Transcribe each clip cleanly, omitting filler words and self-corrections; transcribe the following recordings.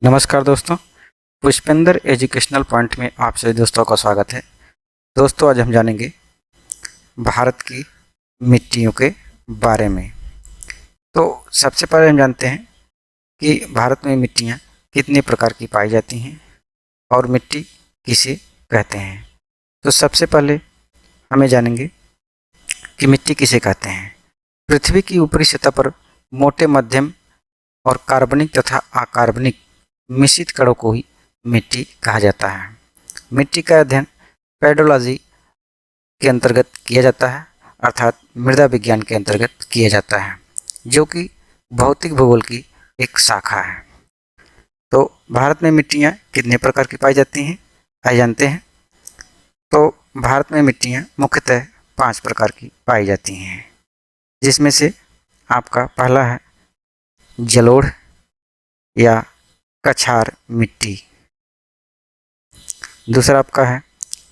नमस्कार दोस्तों, Pushpendra educational point में आप सभी दोस्तों का स्वागत है। दोस्तों, आज हम जानेंगे भारत की मिट्टियों के बारे में। तो सबसे पहले हम जानते हैं कि भारत में मिट्टियाँ कितने प्रकार की पाई जाती हैं और मिट्टी किसे कहते हैं। तो सबसे पहले हमें जानेंगे कि मिट्टी किसे कहते हैं। पृथ्वी की ऊपरी सतह पर मोटे, मध्यम और कार्बनिक तथा अकार्बनिक मिश्रित कणों को ही मिट्टी कहा जाता है। मिट्टी का अध्ययन पेडोलॉजी के अंतर्गत किया जाता है, अर्थात मृदा विज्ञान के अंतर्गत किया जाता है, जो कि भौतिक भूगोल की एक शाखा है। तो भारत में मिट्टियाँ कितने प्रकार की पाई जाती हैं, आइए जानते हैं। तो भारत में मिट्टियाँ मुख्यतः 5 प्रकार की पाई जाती हैं, जिसमें से आपका पहला है जलोढ़ या कछार मिट्टी। दूसरा आपका है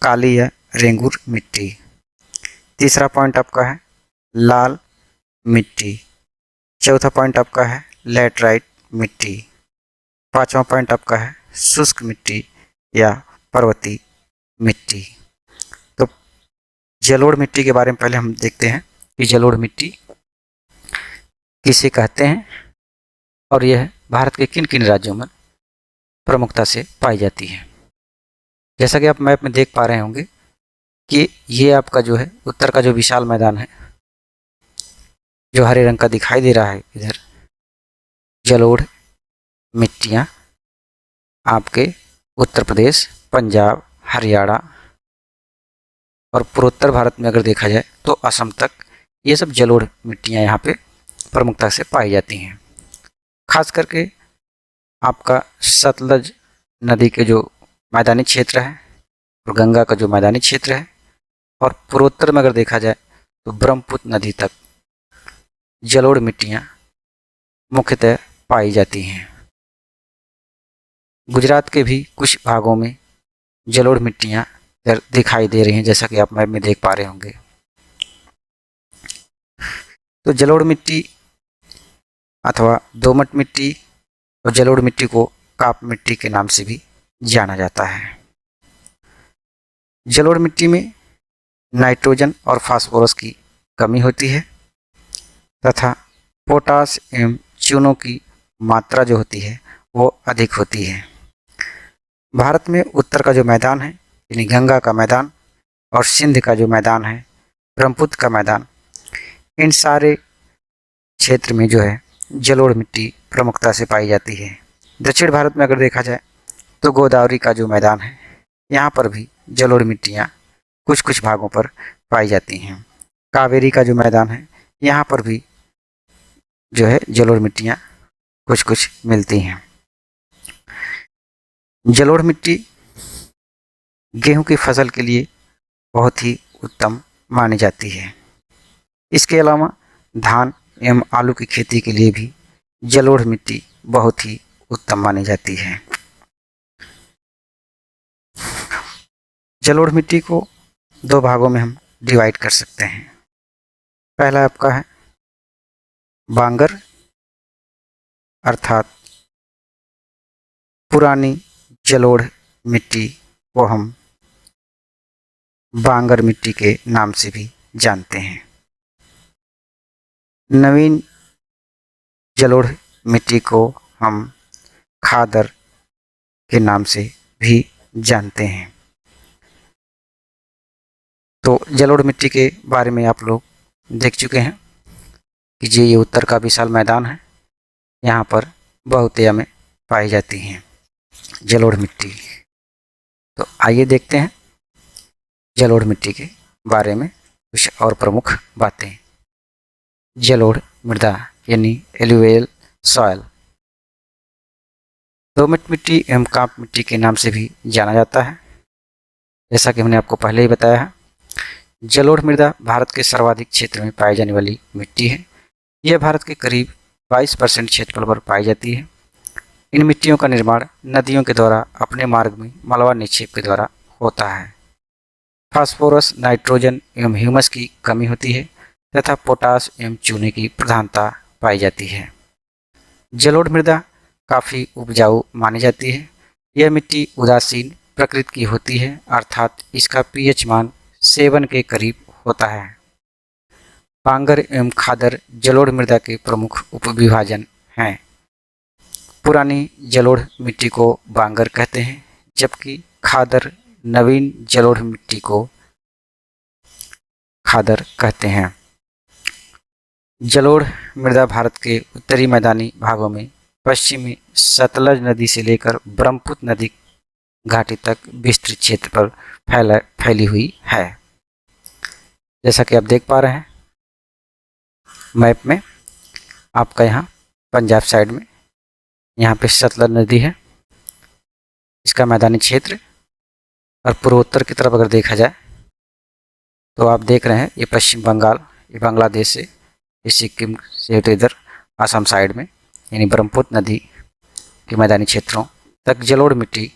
काली या रेंगूर मिट्टी। तीसरा पॉइंट आपका है लाल मिट्टी। चौथा पॉइंट आपका है लैटराइट मिट्टी। पांचवा पॉइंट आपका है शुष्क मिट्टी या पर्वतीय मिट्टी। तो जलोढ़ मिट्टी के बारे में पहले हम देखते हैं कि जलोढ़ मिट्टी किसे कहते हैं और यह भारत के किन किन राज्यों में प्रमुखता से पाई जाती है। जैसा कि आप मैप में देख पा रहे होंगे कि ये आपका जो है उत्तर का जो विशाल मैदान है, जो हरे रंग का दिखाई दे रहा है, इधर जलोढ़ मिट्टियाँ आपके उत्तर प्रदेश, पंजाब, हरियाणा और पूर्वोत्तर भारत में अगर देखा जाए तो असम तक ये सब जलोढ़ मिट्टियाँ यहाँ पे प्रमुखता से पाई जाती हैं। खास करके आपका सतलज नदी के जो मैदानी क्षेत्र है और गंगा का जो मैदानी क्षेत्र है, और पूर्वोत्तर में अगर देखा जाए तो ब्रह्मपुत्र नदी तक जलोढ़ मिट्टियाँ मुख्यतः पाई जाती हैं। गुजरात के भी कुछ भागों में जलोढ़ मिट्टियाँ दिखाई दे रही हैं, जैसा कि आप मैप में देख पा रहे होंगे। तो जलोढ़ मिट्टी अथवा दोमट मिट्टी और जलोढ़ मिट्टी को काप मिट्टी के नाम से भी जाना जाता है। जलोढ़ मिट्टी में नाइट्रोजन और फास्फोरस की कमी होती है तथा पोटास एवं चूनों की मात्रा जो होती है वो अधिक होती है। भारत में उत्तर का जो मैदान है, यानी गंगा का मैदान, और सिंध का जो मैदान है, ब्रह्मपुत्र का मैदान, इन सारे क्षेत्र में जो है जलोढ़ मिट्टी प्रमुखता से पाई जाती है। दक्षिण भारत में अगर देखा जाए तो गोदावरी का जो मैदान है, यहाँ पर भी जलोढ़ मिट्टियाँ कुछ कुछ भागों पर पाई जाती हैं। कावेरी का जो मैदान है, यहाँ पर भी जो है जलोढ़ मिट्टियाँ कुछ कुछ मिलती हैं। जलोढ़ मिट्टी गेहूं की फसल के लिए बहुत ही उत्तम मानी जाती है। इसके अलावा धान एवं आलू की खेती के लिए भी जलोढ़ मिट्टी बहुत ही उत्तम मानी जाती है। जलोढ़ मिट्टी को 2 भागों में हम डिवाइड कर सकते हैं। पहला आपका है बांगर, अर्थात पुरानी जलोढ़ मिट्टी को हम बांगर मिट्टी के नाम से भी जानते हैं। नवीन जलोढ़ मिट्टी को हम खादर के नाम से भी जानते हैं। तो जलोढ़ मिट्टी के बारे में आप लोग देख चुके हैं कि जी ये उत्तर का विशाल मैदान है, यहाँ पर बहुतेय में पाई जाती हैं जलोढ़ मिट्टी। तो आइए देखते हैं जलोढ़ मिट्टी के बारे में कुछ और प्रमुख बातें। जलोढ़ मृदा यानी एलुवियल सॉयल दोमट मिट्टी एवं काप मिट्टी के नाम से भी जाना जाता है। जैसा कि हमने आपको पहले ही बताया है, जलोढ़ मृदा भारत के सर्वाधिक क्षेत्र में पाई जाने वाली मिट्टी है। यह भारत के करीब 22% क्षेत्रफल पर पाई जाती है। इन मिट्टियों का निर्माण नदियों के द्वारा अपने मार्ग में मलबा निक्षेप के द्वारा होता है। फास्फोरस, नाइट्रोजन एवं ह्यूमस की कमी होती है तथा पोटास एवं चूने की प्रधानता पाई जाती है। जलोढ़ मृदा काफ़ी उपजाऊ मानी जाती है। यह मिट्टी उदासीन प्रकृति की होती है, अर्थात इसका पीएच मान 7 के करीब होता है। बांगर एवं खादर जलोढ़ मृदा के प्रमुख उपविभाजन हैं। पुरानी जलोढ़ मिट्टी को बांगर कहते हैं, जबकि खादर नवीन जलोढ़ मिट्टी को खादर कहते हैं। जलोढ़ मृदा भारत के उत्तरी मैदानी भागों में पश्चिमी सतलज नदी से लेकर ब्रह्मपुत्र नदी घाटी तक विस्तृत क्षेत्र पर फैली हुई है। जैसा कि आप देख पा रहे हैं मैप में, आपका यहाँ पंजाब साइड में यहाँ पे सतलज नदी है, इसका मैदानी क्षेत्र। और पूर्वोत्तर की तरफ अगर देखा जाए तो आप देख रहे हैं ये पश्चिम बंगाल, ये बांग्लादेश से, ये सिक्किम से तो इधर असम साइड में, यानी ब्रह्मपुत्र नदी के मैदानी क्षेत्रों तक जलोढ़ मिट्टी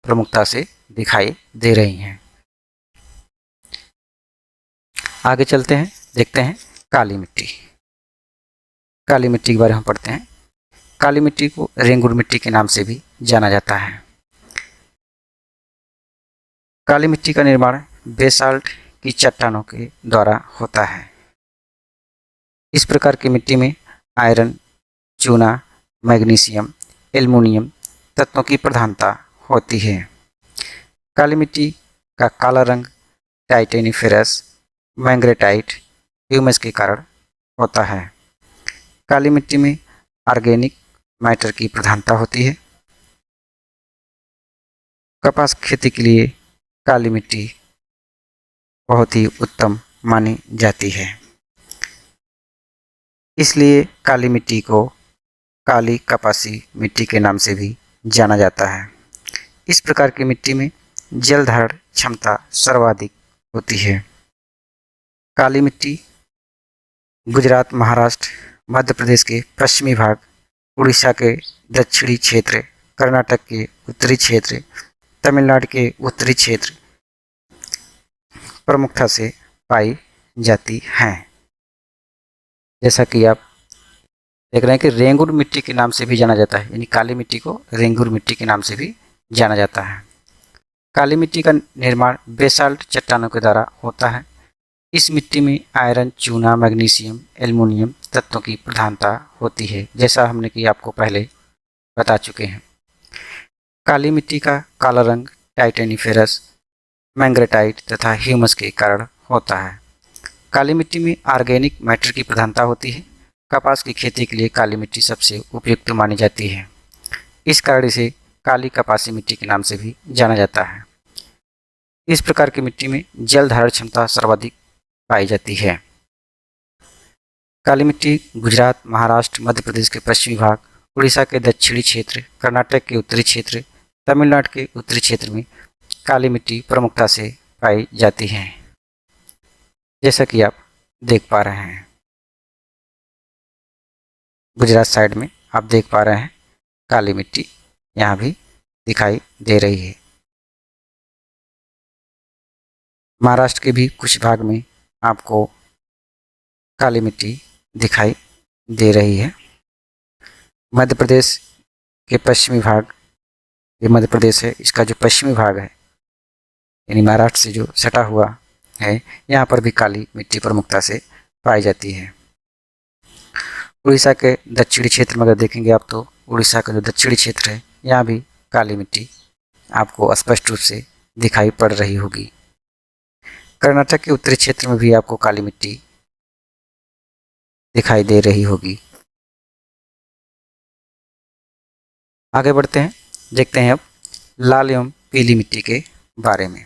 प्रमुखता से दिखाई दे रही हैं। आगे चलते हैं, देखते हैं काली मिट्टी। काली मिट्टी के बारे में पढ़ते हैं। काली मिट्टी को रेंगुर मिट्टी के नाम से भी जाना जाता है। काली मिट्टी का निर्माण बेसाल्ट की चट्टानों के द्वारा होता है। इस प्रकार की मिट्टी में आयरन, चूना, मैग्नीशियम, एल्युमिनियम तत्वों की प्रधानता होती है। काली मिट्टी का काला रंग टाइटेनिफेरस, मैंगरेटाइट, ह्यूमस के कारण होता है। काली मिट्टी में ऑर्गेनिक मैटर की प्रधानता होती है। कपास खेती के लिए काली मिट्टी बहुत ही उत्तम मानी जाती है, इसलिए काली मिट्टी को काली कपासी मिट्टी के नाम से भी जाना जाता है। इस प्रकार की मिट्टी में जल धारण क्षमता सर्वाधिक होती है। काली मिट्टी गुजरात, महाराष्ट्र, मध्य प्रदेश के पश्चिमी भाग, उड़ीसा के दक्षिणी क्षेत्र, कर्नाटक के उत्तरी क्षेत्र, तमिलनाडु के उत्तरी क्षेत्र प्रमुखता से पाई जाती हैं। जैसा कि आप देख रहे हैं कि रेंगुर मिट्टी के नाम से भी जाना जाता है, यानी काली मिट्टी को रेंगुर मिट्टी के नाम से भी जाना जाता है। काली मिट्टी का निर्माण बेसाल्ट चट्टानों के द्वारा होता है। इस मिट्टी में आयरन, चूना, मैग्नीशियम, एल्युमिनियम तत्वों की प्रधानता होती है, जैसा हमने कि आपको पहले बता चुके हैं। काली मिट्टी का काला रंग टाइटेनिफेरस, मैंगरेटाइट तथा ह्यूमस के कारण होता है। काली मिट्टी में ऑर्गेनिक मैटर की प्रधानता होती है। कपास की खेती के लिए काली मिट्टी सबसे उपयुक्त मानी जाती है। इस कारण इसे काली कपासी मिट्टी के नाम से भी जाना जाता है। इस प्रकार की मिट्टी में जल धारण क्षमता सर्वाधिक पाई जाती है। काली मिट्टी गुजरात, महाराष्ट्र, मध्य प्रदेश के पश्चिमी भाग, उड़ीसा के दक्षिणी क्षेत्र, कर्नाटक के उत्तरी क्षेत्र, तमिलनाडु के उत्तरी क्षेत्र में काली मिट्टी प्रमुखता से पाई जाती है, जैसा कि आप देख पा रहे हैं। गुजरात साइड में आप देख पा रहे हैं काली मिट्टी यहाँ भी दिखाई दे रही है। महाराष्ट्र के भी कुछ भाग में आपको काली मिट्टी दिखाई दे रही है। मध्य प्रदेश के पश्चिमी भाग, ये मध्य प्रदेश है, इसका जो पश्चिमी भाग है यानी महाराष्ट्र से जो सटा हुआ है, यहाँ पर भी काली मिट्टी प्रमुखता से पाई जाती है। उड़ीसा के दक्षिणी क्षेत्र में अगर देखेंगे आप तो उड़ीसा का जो दक्षिणी क्षेत्र है, यहाँ भी काली मिट्टी आपको स्पष्ट रूप से दिखाई पड़ रही होगी। कर्नाटक के उत्तरी क्षेत्र में भी आपको काली मिट्टी दिखाई दे रही होगी। आगे बढ़ते हैं, देखते हैं अब लाल एवं पीली मिट्टी के बारे में।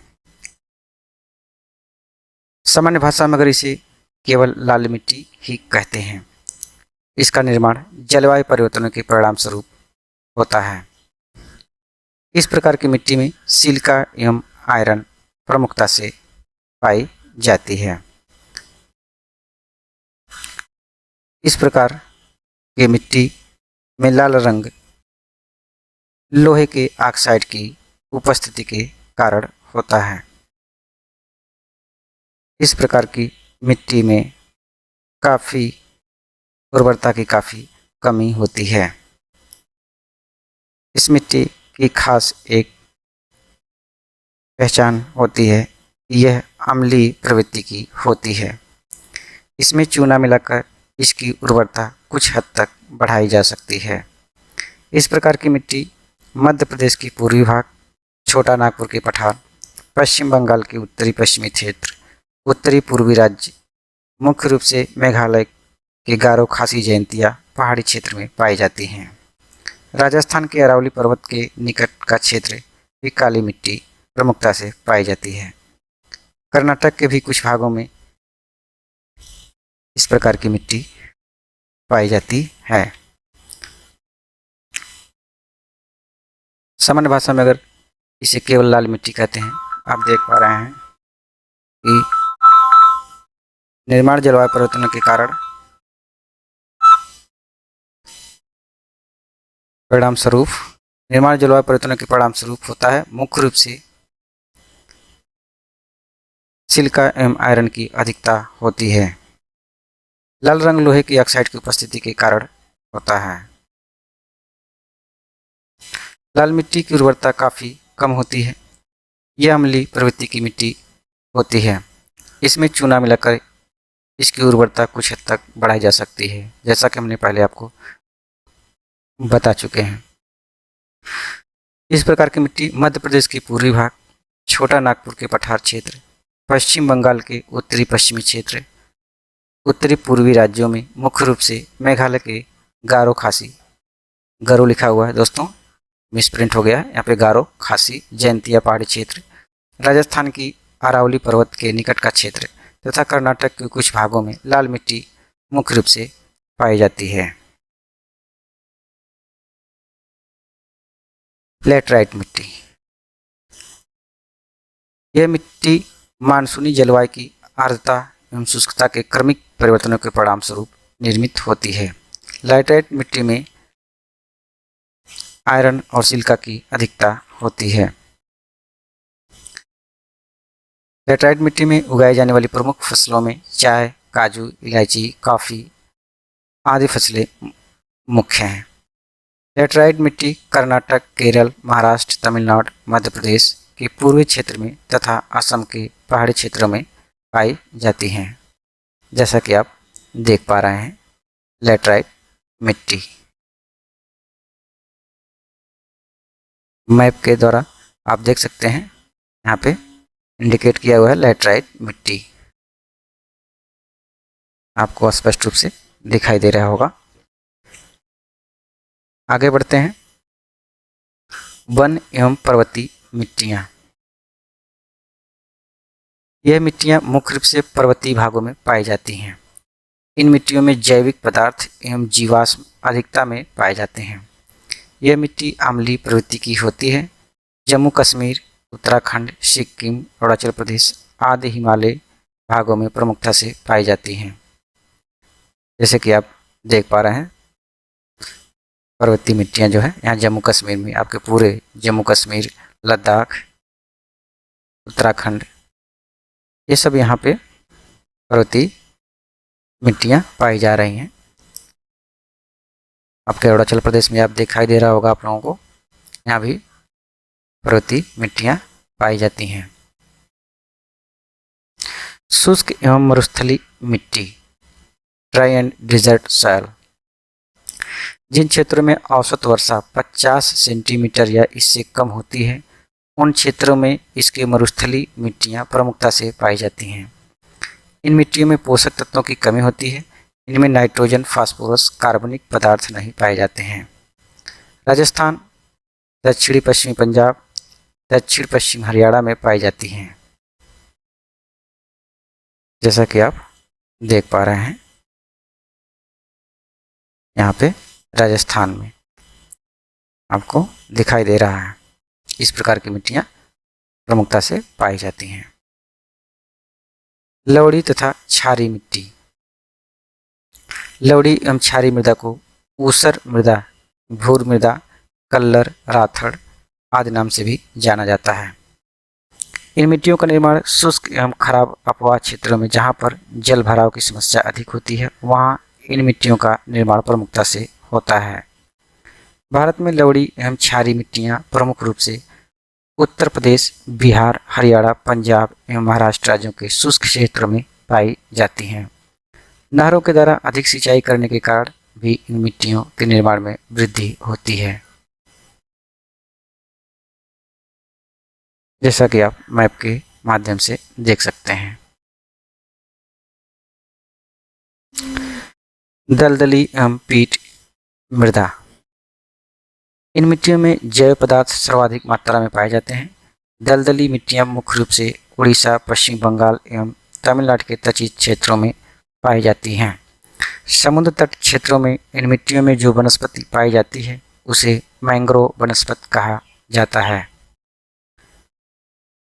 सामान्य भाषा में अगर इसे केवल लाल मिट्टी ही कहते हैं। इसका निर्माण जलवायु परिवर्तनों के परिणाम स्वरूप होता है। इस प्रकार की मिट्टी में सिलिका एवं आयरन प्रमुखता से पाई जाती है। इस प्रकार की मिट्टी में लाल रंग लोहे के ऑक्साइड की उपस्थिति के कारण होता है। इस प्रकार की मिट्टी में काफ़ी उर्वरता की काफ़ी कमी होती है। इस मिट्टी की खास एक पहचान होती है, यह अम्लीय प्रवृत्ति की होती है। इसमें चूना मिलाकर इसकी उर्वरता कुछ हद तक बढ़ाई जा सकती है। इस प्रकार की मिट्टी मध्य प्रदेश की पूर्वी भाग, छोटा नागपुर के पठार, पश्चिम बंगाल के उत्तरी पश्चिमी क्षेत्र, उत्तरी पूर्वी राज्य, मुख्य रूप से मेघालय के गारो खासी जयंतिया पहाड़ी क्षेत्र में पाई जाती हैं। राजस्थान के अरावली पर्वत के निकट का क्षेत्र भी काली मिट्टी प्रमुखता से पाई जाती है। कर्नाटक के भी कुछ भागों में इस प्रकार की मिट्टी पाई जाती है। सामान्य भाषा में अगर इसे केवल लाल मिट्टी कहते हैं। आप देख पा रहे हैं कि निर्माण जलवायु परिवर्तन के कारण परिणाम स्वरूप परिणाम स्वरूप होता है। मुख्य रूप से सिलिका एवं आयरन की अधिकता होती है। लाल रंग लोहे की ऑक्साइड की उपस्थिति के कारण होता है। लाल मिट्टी की उर्वरता काफ़ी कम होती है। यह अम्लीय प्रवृत्ति की मिट्टी होती है। इसमें चूना मिलाकर इसकी उर्वरता कुछ हद तक बढ़ाई जा सकती है, जैसा कि हमने पहले आपको बता चुके हैं। इस प्रकार की मिट्टी मध्य प्रदेश के पूर्वी भाग, छोटा नागपुर के पठार क्षेत्र, पश्चिम बंगाल के उत्तरी पश्चिमी क्षेत्र, उत्तरी पूर्वी राज्यों में, मुख्य रूप से मेघालय के गारो खासी, गारो लिखा हुआ है दोस्तों, मिसप्रिंट हो गया है, यहाँ पे गारो खासी जयंतिया पहाड़ी क्षेत्र, राजस्थान की अरावली पर्वत के निकट का क्षेत्र तथा कर्नाटक के कुछ भागों में लाल मिट्टी मुख्य रूप से पाई जाती है। लैटराइट मिट्टी, यह मिट्टी मानसूनी जलवायु की आर्द्रता एवं शुष्कता के क्रमिक परिवर्तनों के परिणाम स्वरूप निर्मित होती है। लैटराइट मिट्टी में आयरन और सिलिका की अधिकता होती है। लैटराइट मिट्टी में उगाई जाने वाली प्रमुख फसलों में चाय, काजू, इलायची, कॉफ़ी आदि फसलें मुख्य हैं। लैटराइट मिट्टी कर्नाटक, केरल, महाराष्ट्र, तमिलनाडु, मध्य प्रदेश के पूर्वी क्षेत्र में तथा असम के पहाड़ी क्षेत्रों में पाई जाती हैं। जैसा कि आप देख पा रहे हैं लैटराइट मिट्टी। मैप के द्वारा आप देख सकते हैं, यहाँ पे इंडिकेट किया हुआ है लैटराइट मिट्टी, आपको स्पष्ट रूप से दिखाई दे रहा होगा। आगे बढ़ते हैं। वन एवं पर्वतीय मिट्टियाँ, यह मिट्टियाँ मुख्य रूप से पर्वतीय भागों में पाई जाती हैं। इन मिट्टियों में जैविक पदार्थ एवं जीवाश्म अधिकता में पाए जाते हैं। यह मिट्टी अम्लीय प्रवृत्ति की होती है। जम्मू कश्मीर, उत्तराखंड, सिक्किम, अरुणाचल प्रदेश आदि हिमालय भागों में प्रमुखता से पाई जाती हैं। जैसे कि आप देख पा रहे हैं पर्वतीय मिट्टियाँ जो है यहाँ जम्मू कश्मीर में, आपके पूरे जम्मू कश्मीर, लद्दाख, उत्तराखंड, ये सब यहाँ पे पर्वतीय मिट्टियाँ पाई जा रही हैं। आपके अरुणाचल प्रदेश में आप दिखाई दे रहा होगा आप लोगों को, यहाँ भी पर्वतीय मिट्टियाँ पाई जाती हैं। शुष्क एवं मरुस्थलीय मिट्टी, ड्राई एंड डिजर्ट सॉइल, जिन क्षेत्रों में औसत वर्षा 50 सेंटीमीटर या इससे कम होती है, उन क्षेत्रों में इसके मरुस्थलीय मिट्टियाँ प्रमुखता से पाई जाती हैं। इन मिट्टियों में पोषक तत्वों की कमी होती है। इनमें नाइट्रोजन, फास्फोरस, कार्बनिक पदार्थ नहीं पाए जाते हैं। राजस्थान, दक्षिणी पश्चिमी पंजाब, दक्षिण पश्चिम हरियाणा में पाई जाती हैं। जैसा कि आप देख पा रहे हैं यहाँ पे राजस्थान में आपको दिखाई दे रहा है, इस प्रकार की मिट्टियाँ प्रमुखता से पाई जाती हैं। लवड़ी तथा क्षारीय मिट्टी, लवड़ी एवं क्षारीय मृदा को ऊसर मृदा, भूर मृदा, कल्लर, राथड़ आदि नाम से भी जाना जाता है। इन मिट्टियों का निर्माण शुष्क एवं खराब अपवाह क्षेत्रों में, जहाँ पर जल भराव की समस्या अधिक होती है, वहाँ इन मिट्टियों का निर्माण प्रमुखता से होता है। भारत में लवड़ी एवं क्षारीय मिट्टियाँ प्रमुख रूप से उत्तर प्रदेश, बिहार, हरियाणा, पंजाब एवं महाराष्ट्र राज्यों के शुष्क क्षेत्रों में पाई जाती हैं। नहरों के द्वारा अधिक सिंचाई करने के कारण भी इन मिट्टियों के निर्माण में वृद्धि होती है। जैसा कि आप मैप के माध्यम से देख सकते हैं। दलदली एवं पीट मृदा, इन मिट्टियों में जैव पदार्थ सर्वाधिक मात्रा में पाए जाते हैं। दलदली मिट्टियां मुख्य रूप से उड़ीसा, पश्चिम बंगाल एवं तमिलनाडु के तटीय क्षेत्रों में पाई जाती हैं। समुद्र तट क्षेत्रों में इन मिट्टियों में जो वनस्पति पाई जाती है उसे मैंग्रोव वनस्पति कहा जाता है।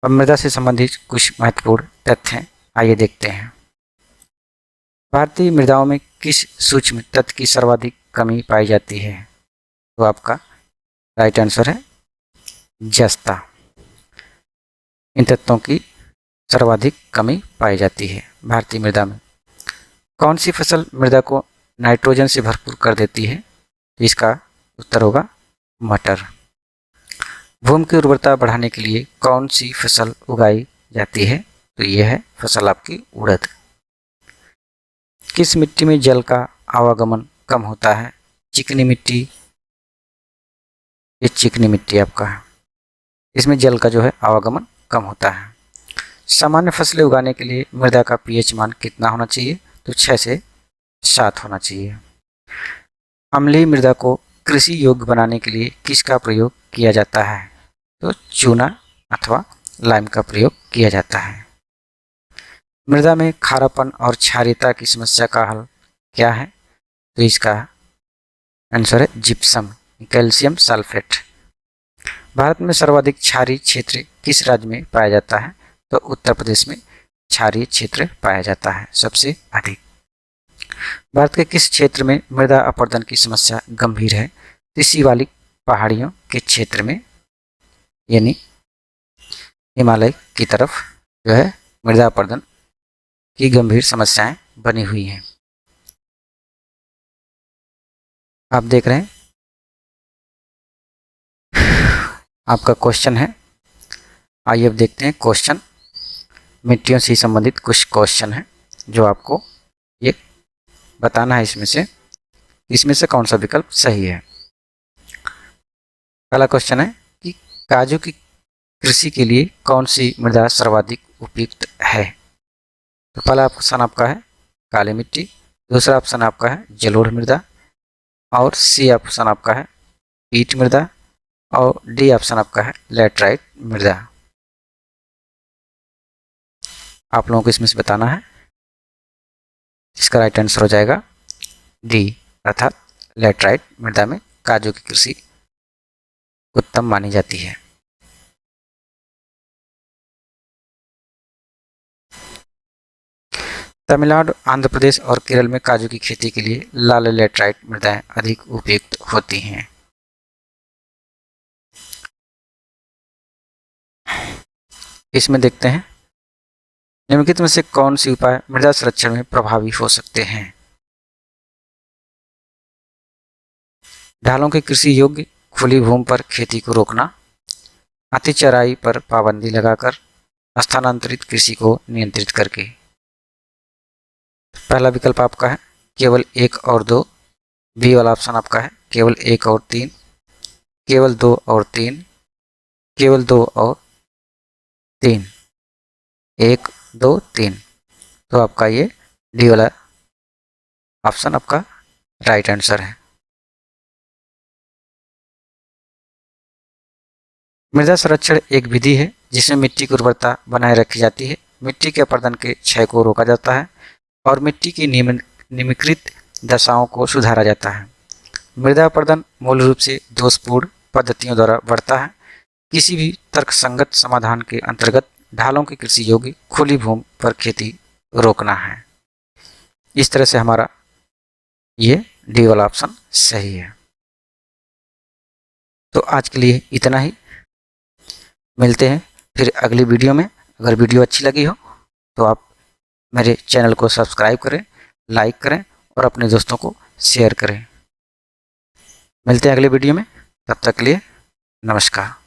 अब मृदा से संबंधित कुछ महत्वपूर्ण तथ्य आइए देखते हैं। भारतीय मृदाओं में किस सूक्ष्म तत्व की सर्वाधिक कमी पाई जाती है? तो आपका राइट आंसर है जस्ता। इन तत्वों की सर्वाधिक कमी पाई जाती है भारतीय मृदा में। कौन सी फसल मृदा को नाइट्रोजन से भरपूर कर देती है? इसका उत्तर होगा मटर। भूमि की उर्वरता बढ़ाने के लिए कौन सी फसल उगाई जाती है? तो यह है फसल आपकी उड़द। किस मिट्टी में जल का आवागमन कम होता है? चिकनी मिट्टी। ये चिकनी मिट्टी आपका है, इसमें जल का जो है आवागमन कम होता है। सामान्य फसलें उगाने के लिए मृदा का पीएच मान कितना होना चाहिए? तो 6 से 7 होना चाहिए। अम्लीय मृदा को कृषि योग्य बनाने के लिए किसका प्रयोग किया जाता है? तो चूना अथवा लाइम का प्रयोग किया जाता है। मृदा में खारापन और क्षारीयता की समस्या का हल क्या है? तो इसका आंसर है जिप्सम, कैल्शियम सल्फेट। भारत में सर्वाधिक क्षारीय क्षेत्र किस राज्य में पाया जाता है? तो उत्तर प्रदेश में क्षारीय क्षेत्र पाया जाता है सबसे अधिक। भारत के किस क्षेत्र में मृदा अपरदन की समस्या गंभीर है? तो शिवालिक पहाड़ियों के क्षेत्र में, यानी हिमालय की तरफ जो है मृदा अपरदन की गंभीर समस्याएं बनी हुई हैं। आप देख रहे हैं आपका क्वेश्चन है। आइए अब देखते हैं क्वेश्चन। मिट्टियों से संबंधित कुछ क्वेश्चन है जो आपको ये बताना है इसमें से कौन सा विकल्प सही है। पहला क्वेश्चन है कि काजू की कृषि के लिए कौन सी मृदा सर्वाधिक उपयुक्त है? तो पहला ऑप्शन आपका है काली मिट्टी, दूसरा ऑप्शन आपका है जलोढ़ मृदा, और सी ऑप्शन आपका है पीट मृदा, और डी ऑप्शन आपका है लैटराइट मृदा। आप लोगों को इसमें से बताना है। इसका राइट आंसर हो जाएगा डी, अर्थात लैटराइट मृदा में काजू की कृषि उत्तम मानी जाती है। तमिलनाडु, आंध्र प्रदेश और केरल में काजू की खेती के लिए लाल लैटराइट मृदाएं अधिक उपयुक्त होती हैं। इसमें देखते हैं निम्नलिखित में से कौन सी उपाय मृदा संरक्षण में प्रभावी हो सकते हैं। ढालों की कृषि योग्य खुली भूमि पर खेती को रोकना, अति चराई पर पाबंदी लगाकर, स्थानांतरित कृषि को नियंत्रित करके। पहला विकल्प आपका है केवल 1 और 2, बी वाला ऑप्शन आपका है केवल 1 और 3, केवल 2 और 3, केवल 2 और 3, 1 2 3। तो आपका ये डी वाला ऑप्शन आपका राइट आंसर है। मृदा संरक्षण एक विधि है जिसमें मिट्टी की उर्वरता बनाए रखी जाती है, मिट्टी के अपरदन के क्षय को रोका जाता है और मिट्टी की निम्नलिखित दशाओं को सुधारा जाता है। मृदा अपरदन मूल रूप से दोषपूर्ण पद्धतियों द्वारा बढ़ता है। किसी भी तर्कसंगत समाधान के अंतर्गत ढालों की कृषि योग्य खुली भूमि पर खेती रोकना है। इस तरह से हमारा ये डी वाला ऑप्शन सही है। तो आज के लिए इतना ही, मिलते हैं फिर अगली वीडियो में। अगर वीडियो अच्छी लगी हो तो आप मेरे चैनल को सब्सक्राइब करें, लाइक करें और अपने दोस्तों को शेयर करें। मिलते हैं अगले वीडियो में। तब तक के लिए नमस्कार।